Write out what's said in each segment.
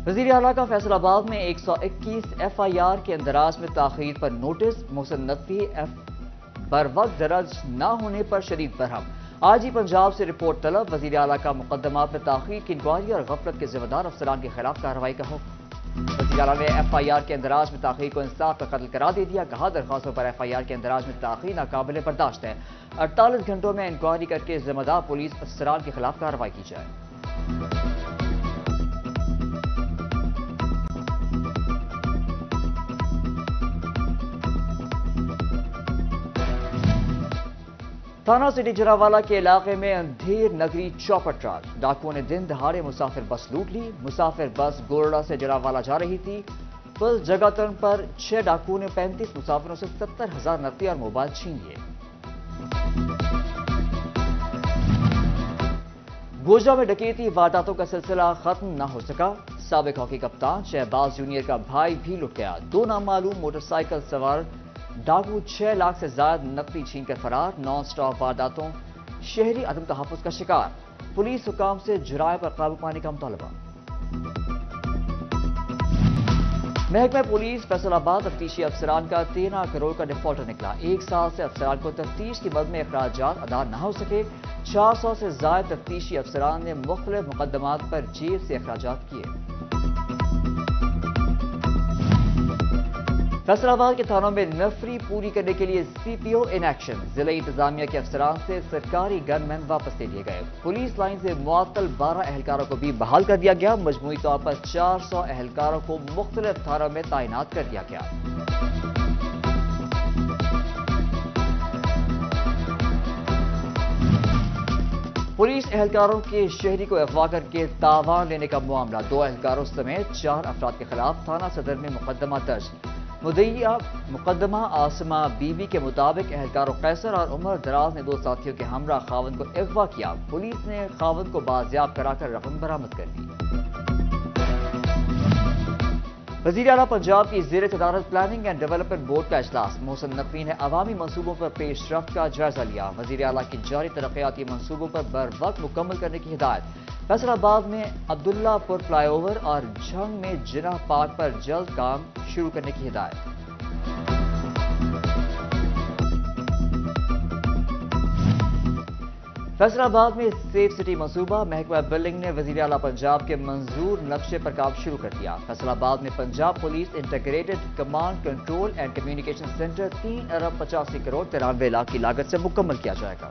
وزیر اعلیٰ کا فیصل آباد میں 121 FIR کے اندراج میں تاخیر پر نوٹس، محسن نقوی بر وقت درج نہ ہونے پر شدید برہم۔ آج ہی پنجاب سے رپورٹ طلب، وزیر اعلیٰ کا مقدمات میں تاخیر کی انکوائری اور غفلت کے ذمہ دار افسران کے خلاف کارروائی کا حکم۔ وزیر اعلیٰ نے FIR کے اندراج میں تاخیر کو انصاف کا قتل قرار دے دیا، کہا درخواستوں پر FIR کے اندراج میں تاخیر ناقابل برداشت ہے، 48 گھنٹوں میں انکوائری کر کے ذمہ دار پولیس افسران کے خلاف کارروائی کی جائے۔ تھانہ سٹی جراوالہ کے علاقے میں اندھیر نگری چوپر ٹرک، ڈاکوؤں نے دن دہاڑے مسافر بس لوٹ لی۔ مسافر بس گورڈا سے جراوالہ جا رہی تھی۔ پل جگہ ترن پر 6 ڈاکوؤں نے 35 مسافروں سے 70,000 نقدی اور موبائل چھین لیے۔ گوجرا میں ڈکیتی وارداتوں کا سلسلہ ختم نہ ہو سکا، سابق ہاکی کپتان شہباز جونیئر کا بھائی بھی لٹ گیا۔ 2 نامعلوم موٹر سائیکل سوار ڈاکو 6 لاکھ سے زائد نقدی چھین کر فرار، نان سٹاپ وارداتوں، شہری عدم تحفظ کا شکار، پولیس حکام سے جرائم پر قابو پانے کا مطالبہ۔ محکمہ پولیس فیصل آباد تفتیشی افسران کا 13 کروڑ کا ڈیفالٹر نکلا، 1 سال سے افسران کو تفتیش کی مد میں اخراجات ادا نہ ہو سکے، 400 سے زائد تفتیشی افسران نے مختلف مقدمات پر جیب سے اخراجات کیے۔ فیصل آباد کے تھانوں میں نفری پوری کرنے کے لیے CPO ان ایکشن، ضلعی انتظامیہ کے افسران سے سرکاری گن مین واپس لے لیے گئے۔ پولیس لائن سے معطل 12 اہلکاروں کو بھی بحال کر دیا گیا، مجموعی طور پر 400 اہلکاروں کو مختلف تھانوں میں تعینات کر دیا گیا۔ پولیس اہلکاروں کے شہری کو اغوا کر کے تاوان لینے کا معاملہ، 2 اہلکاروں سمیت 4 افراد کے خلاف تھانہ صدر میں مقدمہ درج۔ مدعیہ مقدمہ آسمہ بی بی کے مطابق اہلکاروں قیصر اور عمر دراز نے 2 ساتھیوں کے ہمراہ خاوند کو اغوا کیا، پولیس نے خاوند کو بازیاب کرا کر رقم برآمد کر لی۔ وزیر اعلیٰ پنجاب کی زیر صدارت پلاننگ اینڈ ڈیولپمنٹ بورڈ کا اجلاس، محسن نقوی نے عوامی منصوبوں پر پیش رفت کا جائزہ لیا، وزیر اعلیٰ کی جاری ترقیاتی منصوبوں پر بروقت مکمل کرنے کی ہدایت۔ فیصل آباد میں عبداللہ پور فلائی اوور اور جھنگ میں جناح پارک پر جلد کام شروع کرنے کی ہدایت۔ فیصل آباد میں سیف سٹی منصوبہ، محکمہ بلڈنگ نے وزیر اعلیٰ پنجاب کے منظور نقشے پر کام شروع کر دیا۔ فیصل آباد میں Punjab police integrated command control and communication centre 3 ارب 85 کروڑ 93 لاکھ کی لاگت سے مکمل کیا جائے گا۔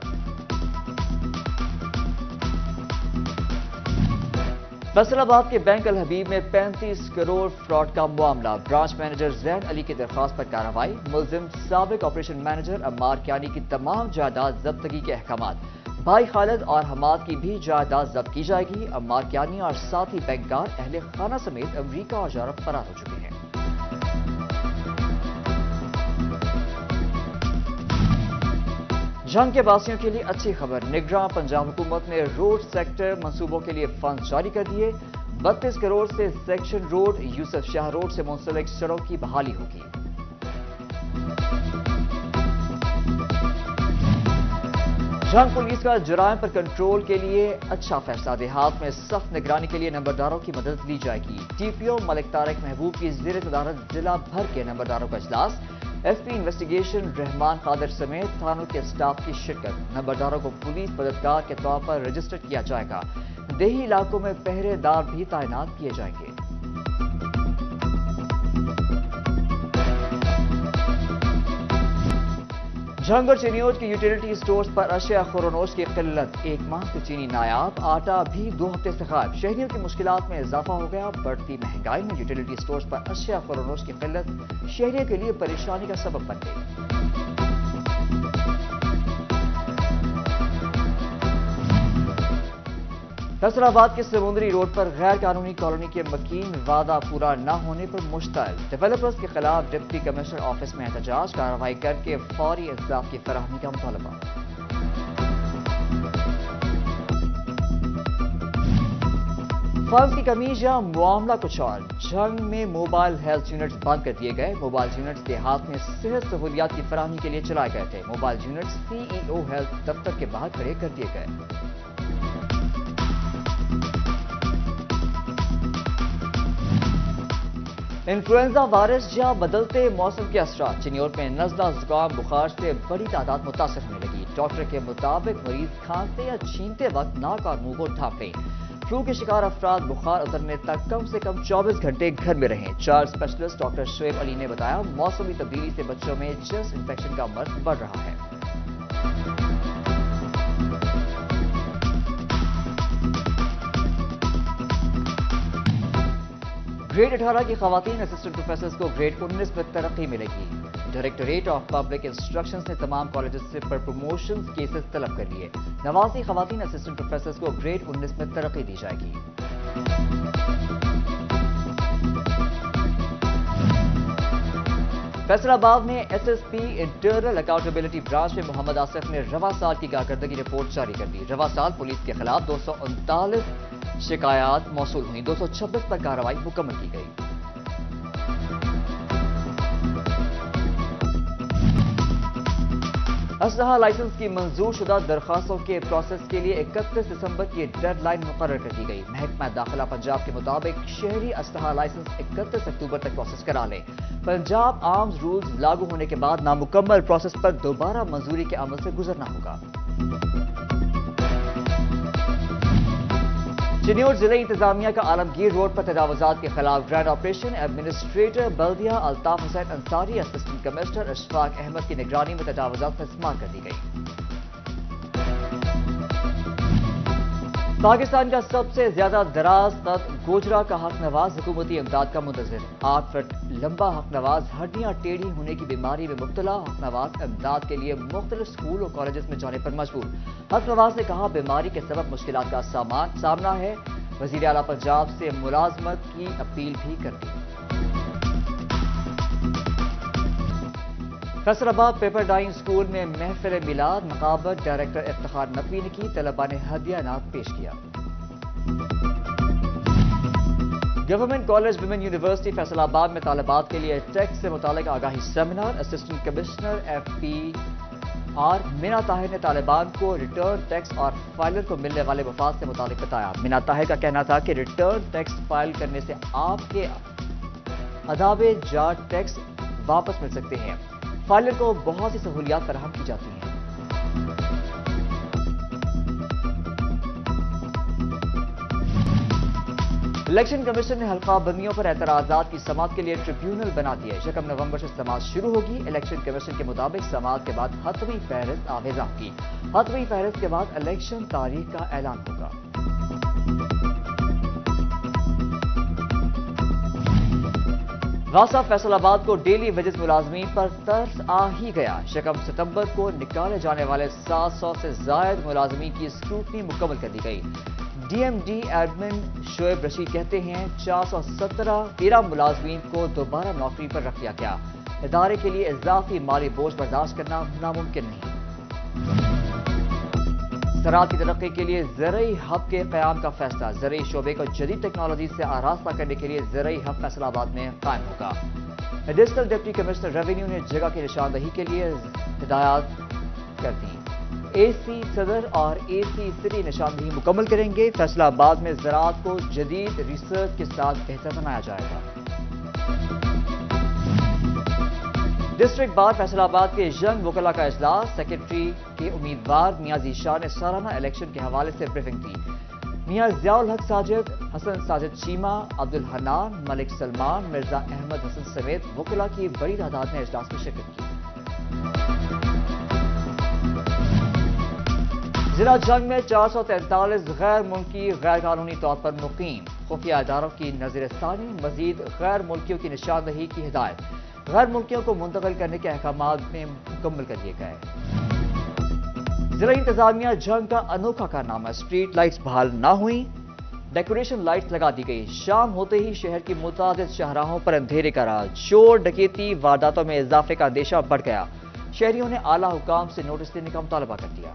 فیصل آباد کے بینک الحبیب میں 35 کروڑ فراڈ کا معاملہ، برانچ مینیجر زین علی کی درخواست پر کارروائی، ملزم سابق آپریشن مینیجر عمار کیانی کی تمام جائیداد ضبطگی کے احکامات، بھائی خالد اور حماد کی بھی جائیداد ضبط کی جائے گی۔ عمار کیانی اور ساتھی بینکار اہل خانہ سمیت امریکہ اور یورپ فرار ہو چکے ہیں۔ جنگ کے باسیوں کے لیے اچھی خبر، نگراں پنجاب حکومت نے روڈ سیکٹر منصوبوں کے لیے فنڈ جاری کر دیے، 32 کروڑ سے سیکشن روڈ یوسف شاہ روڈ سے منسلک سڑک کی بحالی ہوگی۔ جنگ پولیس کا جرائم پر کنٹرول کے لیے اچھا فیصلہ، دیہات میں سخت نگرانی کے لیے نمبرداروں کی مدد لی جائے گی۔ TPO ملک طارق محبوب کی زیر صدارت ضلع بھر کے نمبرداروں کا اجلاس، FP انویسٹیگیشن رحمان قادر سمیت تھانوں کے سٹاف کی شرکت، نمبرداروں کو پولیس مددگار کے طور پر رجسٹر کیا جائے گا، دیہی علاقوں میں پہرے دار بھی تعینات کیے جائیں گے۔ جھنگ اور چینیوٹ کے یوٹیلیٹی سٹورز پر اشیاء خورونوش کی قلت، 1 ماہ سے چینی نایاب، آٹا بھی 2 ہفتے سے غائب، شہریوں کی مشکلات میں اضافہ ہو گیا، بڑھتی مہنگائی میں یوٹیلیٹی سٹورز پر اشیاء خورونوش کی قلت شہریوں کے لیے پریشانی کا سبب بن گئی۔ فیصل آباد کے سمندری روڈ پر غیر قانونی کالونی کے مکین وعدہ پورا نہ ہونے پر مشتعل، ڈیولپرز کے خلاف ڈپٹی کمشنر آفس میں احتجاج، کارروائی کر کے فوری انصاف کی فراہمی کا مطالبہ۔ فنڈز کی کمی یا معاملہ کچھ اور، جھنگ میں موبائل ہیلتھ یونٹس بند کر دیے گئے، موبائل یونٹس دیہات میں صحت سہولیات کی فراہمی کے لیے چلائے گئے تھے، موبائل یونٹس CEO ہیلتھ دفتر کے باہر کھڑے کر دیے گئے۔ इन्फ्लुएंजा वायरस या बदलते मौसम के असरात चिन्योर में नज़ला जुकाम बुखार से बड़ी तादाद मुतासर होने लगी। डॉक्टर के मुताबिक मरीज खांसते या छींकते वक्त नाक और मुंह को ढांप लें। फ्लू के शिकार अफराद बुखार उतरने तक कम से कम 24 घंटे घर में रहें। Child specialist doctor Shoaib Ali ने बताया, मौसमी तब्दीली से बच्चों में चेस्ट इंफेक्शन का मर्ज बढ़ रहा है। ग्रेड 18 की खवातीन असिस्टेंट प्रोफेसर्स को ग्रेड 19 में तरक्की मिलेगी। डायरेक्टोरेट ऑफ पब्लिक इंस्ट्रक्शंस ने तमाम कॉलेजेस से पर प्रमोशन केसेस तलब कर लिए। 89 खवातीन असिस्टेंट प्रोफेसर्स को ग्रेड 19 में तरक्की दी जाएगी। फैसलाबाद में एसएसपी इंटरनल अकाउंटेबिलिटी ब्रांच में मोहम्मद आसिफ ने रवा साल की कारकर्दगी रिपोर्ट जारी कर दी। रवा साल पुलिस के खिलाफ 239 शिकायत मौसूल हुई, 226 पर कार्रवाई मुकम्मल की गई। असलहा लाइसेंस की मंजूर शुदा दरखास्तों के प्रोसेस के लिए 31 दिसंबर की डेडलाइन मुकर्रर कर दी गई। महकमा दाखिला पंजाब के मुताबिक शहरी असलहा लाइसेंस 31 अक्टूबर तक प्रोसेस करा लें। पंजाब आर्म्स रूल्स लागू होने के बाद नामुकम्मल प्रोसेस पर दोबारा मंजूरी के अमल से गुजरना होगा। चिन्योर जिले इंतजामिया का आलमगीर रोड पर तजावुजात के खिलाफ ग्रैंड ऑपरेशन। एडमिनिस्ट्रेटर बल्दिया अल्ताफ हुसैन अंसारी, असिस्टेंट कमिश्नर अशफाक अहमद की निगरानी में तजावुजात पर समाअत कर दी गई। पाकिस्तान का सबसे ज्यादा दराज कद गोजरा का हक नवाज हुकूमती इमदाद का मुंतजिर। 8 फुट लंबा हक नवाज हड्डियां टेढ़ी होने की बीमारी में मुब्तला। हक नवाज इमदाद के लिए मुख्तलिफ स्कूल और कॉलेजेस में जाने पर मजबूर। हक नवाज ने कहा, बीमारी के सबब मुश्किलात का सामना है। वजीर आला पंजाब से मुलाजमत की अपील भी कर दी। फैसलाबाद पेपर डाइंग स्कूल में महफिल मिलाद मकाबत डायरेक्टर इफ्तिखार नकवी ने की। तलबा ने हदिया नात पेश किया। Government college women university Faisalabad में तालिबात के लिए टैक्स से मुतालिक आगाही seminar. Assistant commissioner FPR Meena Tahir ने तालिबान को रिटर्न टैक्स और फाइलर को मिलने वाले मफाद से मुतालिक बताया। मीना ताहिर का कहना था कि रिटर्न टैक्स फाइल करने से आपके अदावे जाट टैक्स वापस मिल सकते हैं। फाइलर को बहुत सी सहूलियात फराहम की जाती हैं। इलेक्शन कमीशन ने हल्का बंदियों पर एतराजात की समाअत के लिए ट्रिब्यूनल बना दिया है। 1 नवंबर से समाअत शुरू होगी। इलेक्शन कमीशन के मुताबिक समाअत के बाद हतमी फहरिस्त आवेजा होगी। हतमी फहरिस्त के बाद इलेक्शन तारीख का ऐलान होगा। वासा फैसलाबाद को डेली वेजेस मुलाजमीन पर तरस आ ही गया। 1 सितंबर को निकाले जाने वाले 700 से ज्यादा मुलाजमीन की स्क्रूटनी मुकम्मल कर दी गई। DMD एडमिन शुएब रशीद कहते हैं, 413 मुलाजमीन को दोबारा नौकरी पर रख दिया गया। इदारे के लिए इजाफी माली बोझ बर्दाश्त करना नामुमकिन नहीं। ज़राअत की तरक्की के लिए ज़रई हब के क़याम का फैसला। ज़रई शोबे को जदीद टेक्नोलॉजी से आरास्ता करने के लिए ज़रई हब फैसलाबाद में कायम होगा। एडिशनल डिप्टी कमिश्नर रेवेन्यू ने जगह की निशानदही के लिए हिदायत कर दी। AC सदर और AC सिटी निशानदही मुकम्मल करेंगे। फैसलाबाद में ज़राअत को जदीद रिसर्च के साथ बेहतर बनाया जाएगा। डिस्ट्रिक्ट बार फैसलाबाद के यंग वकला का इजलास। सेक्रेटरी के उम्मीदवार मियां ज़ीशान ने सालाना इलेक्शन के हवाले से ब्रीफिंग दी। मियां ज़ियाउल हक साजिद, हसन साजिद चीमा, अब्दुल हन्नान, मलिक सलमान, मिर्जा अहमद हसन समेत वकला की बड़ी तादाद ने इजलास में शिरकत की। जिला जंग में 443 गैर मुल्की गैर कानूनी तौर पर मुकीम। खुफिया इदारों की नजरसानी। मजीद गैर मुल्कियों की निशानदही की हिदायत। गैर मुल्कियों को मुंतकिल करने के अहकामात में मुकम्मल कर दिए गए। जिला इंतजामिया जंग का अनोखा कारनामा। स्ट्रीट लाइट्स बहाल ना हुई, डेकोरेशन लाइट्स लगा दी गई। शाम होते ही शहर की मुतादिद शाहराहों पर अंधेरे का राज। चोर डकैती वारदातों में इजाफे का अंदेशा बढ़ गया। शहरियों ने आला हुकाम से नोटिस देने का मुतालबा कर दिया।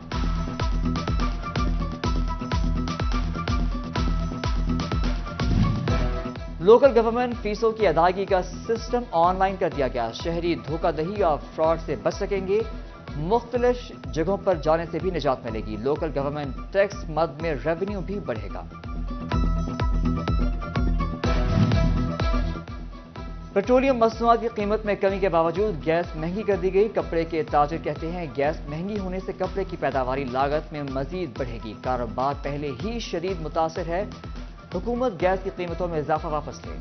लोकल गवर्नमेंट फीसों की अदायगी का सिस्टम ऑनलाइन कर दिया गया। शहरी धोखाधड़ी और फ्रॉड से बच सकेंगे। मुख्तलिफ जगहों पर जाने से भी निजात मिलेगी। लोकल गवर्नमेंट टैक्स मद में रेवेन्यू भी बढ़ेगा। पेट्रोलियम मसनूआत की कीमत में कमी के बावजूद गैस महंगी कर दी गई। कपड़े के ताजिर कहते हैं गैस महंगी होने से कपड़े की पैदावारी लागत में मजीद बढ़ेगी। कारोबार पहले ही शदीद मुतासिर है। हुकूमत गैस की कीमतों में इजाफा वापस ले।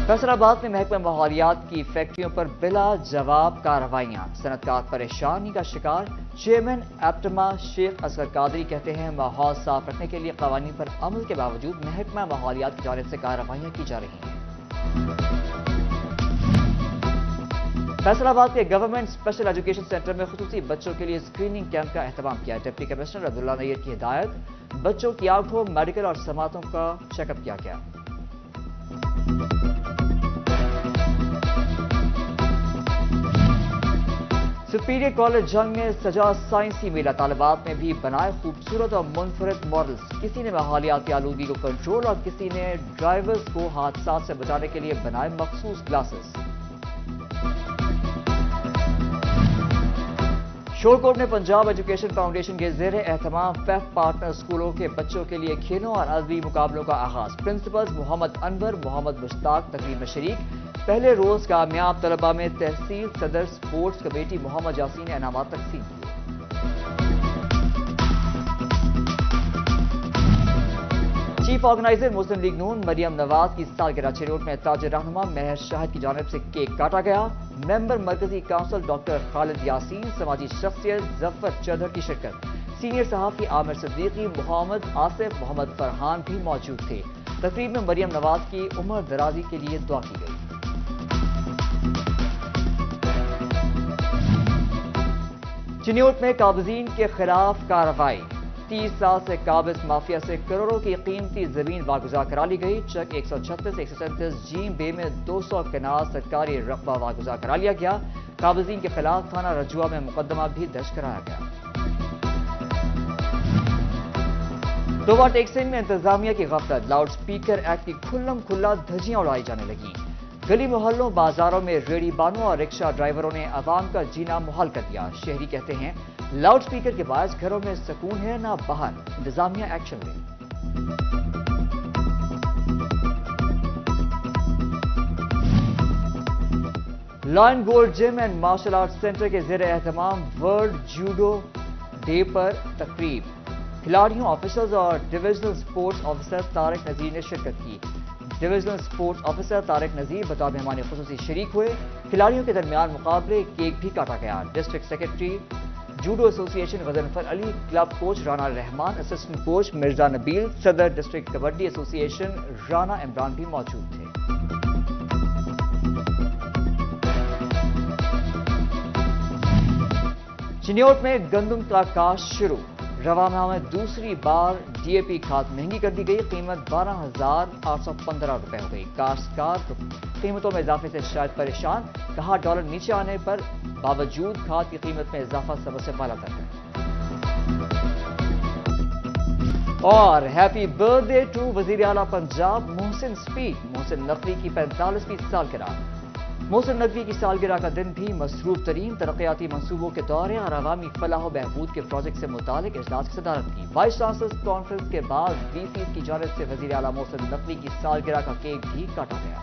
फैसलाबाद में महकमा माहौलियात की फैक्ट्रियों पर बिला जवाब कार्रवाइयां। सनतकार परेशानी का शिकार। चेयरमैन एप्टमा शेख असगर कादरी कहते हैं माहौल साफ रखने के लिए कवानीन पर अमल के बावजूद महकमा माहौलियात की जानिब से कार्रवाइयां की जा रही हैं। फैसलाबाद के गवर्नमेंट स्पेशल एजुकेशन सेंटर में खुसूसी बच्चों के लिए स्क्रीनिंग कैंप का एहतमाम किया। डिप्टी कमिश्नर अब्दुल्ला नैयर की हिदायत। बच्चों की आंखों, मेडिकल और समातों का चेकअप किया गया। सुपीरियर कॉलेज जंग में सजा साइंसी मेला। तालिबात में भी बनाए खूबसूरत और मुनफरिद मॉडल्स। किसी ने माहौलियाती आलूगी को कंट्रोल और किसी ने ड्राइवर्स को हादसा से बचाने के लिए बनाए मखसूस ग्लासेस। शोरकोट में पंजाब एजुकेशन फाउंडेशन के ज़ेरे एहतमाम फेफ पार्टनर स्कूलों के बच्चों के लिए खेलों और अदबी मुकाबलों का आगाज। प्रिंसिपल्स मोहम्मद अनवर, मोहम्मद मुश्ताक तकरीब में शरीक। पहले रोज कामयाब तलबा में तहसील सदर स्पोर्ट्स कमेटी मोहम्मद यासीन ने इनामात तकसीम किए। चीफ ऑर्गेनाइजर मुस्लिम लीग नून मरियम नवाज की सालगिरह। चिरौट में ताजिर रहनुमा महर शाहिद की जानिब से केक काटा गया। मेंबर मरकजी काउंसिल डॉक्टर खालिद यासीन, समाजी शख्सियत जफर चौधरी की शिरकत। सीनियर सहाफी आमिर सिद्दीकी, मोहम्मद आसिफ, मोहम्मद फरहान भी मौजूद थे। तकरीब में मरियम नवाज की उम्र दराजी के लिए दुआ की गई। चिन्योट में काबजीन के खिलाफ कार्रवाई। 30 साल से काबिज माफिया से करोड़ों की कीमती जमीन वागुजार करा ली गई। चक 136, 137 जीम बे में 200 कनाल सरकारी रकबा वागुजार करा लिया गया। काबिजीन के खिलाफ थाना रजुआ में मुकदमा भी दर्ज कराया गया। दोबारा टेक्सटाइल में इंतजामिया की गफलत। लाउड स्पीकर एक्ट की खुल्लम खुल्ला धज्जियां उड़ाई जाने लगी। गली मोहल्लों, बाजारों में रेडी बानों और रिक्शा ड्राइवरों ने आवाम का जीना मुहाल कर दिया। शहरी कहते हैं लाउड स्पीकर के बायस घरों में सुकून है ना बाहर। इंतजामिया एक्शन ले। Lion gold gym and martial art centre के ज़ेरे एहतमाम वर्ल्ड जूडो डे पर तकरीब। खिलाड़ियों, ऑफिसर्स और डिविजनल स्पोर्ट्स ऑफिसर तारिक नजीर ने शिरकत की। डिविजनल स्पोर्ट्स ऑफिसर तारिक नजीर बतौर मेहमान खुसूसी शरीक हुए। खिलाड़ियों के दरमियान मुकाबले, केक भी काटा गया। District secretary judo association Ghazanfar Ali, club coach Rana Rahman, assistant coach Mirza Nabeel, सदर डिस्ट्रिक्ट कबड्डी एसोसिएशन राना इमरान भी मौजूद थे। चिन्योट में गंदम का काश्त शुरू। रवा माह में दूसरी बार डीएपी खाद महंगी कर दी गई। कीमत 12,815 रुपए हो गई। काश्तकार कीमतों में इजाफे से शायद परेशान। कहा डॉलर नीचे आने पर बावजूद खाद की कीमत में इजाफा सबसे बाला तक है। और हैप्पी बर्थडे टू वजीर आला पंजाब मोहसिन स्पीक। मोहसिन नकवी की 45वीं सालगिरह। मोहसिन नकवी की सालगिरह का दिन भी मसरूफ तरीन तरक्याती मंसूबों के दौरे और अवामी फलाह बहबूद के प्रोजेक्ट से मुतालिक इजलास की सदारत की। वाइस चांसलर्स कॉन्फ्रेंस के बाद वीसी की जानिब से वजीर आला मोहसिन नकवी की सालगिरह का केक भी काटा गया।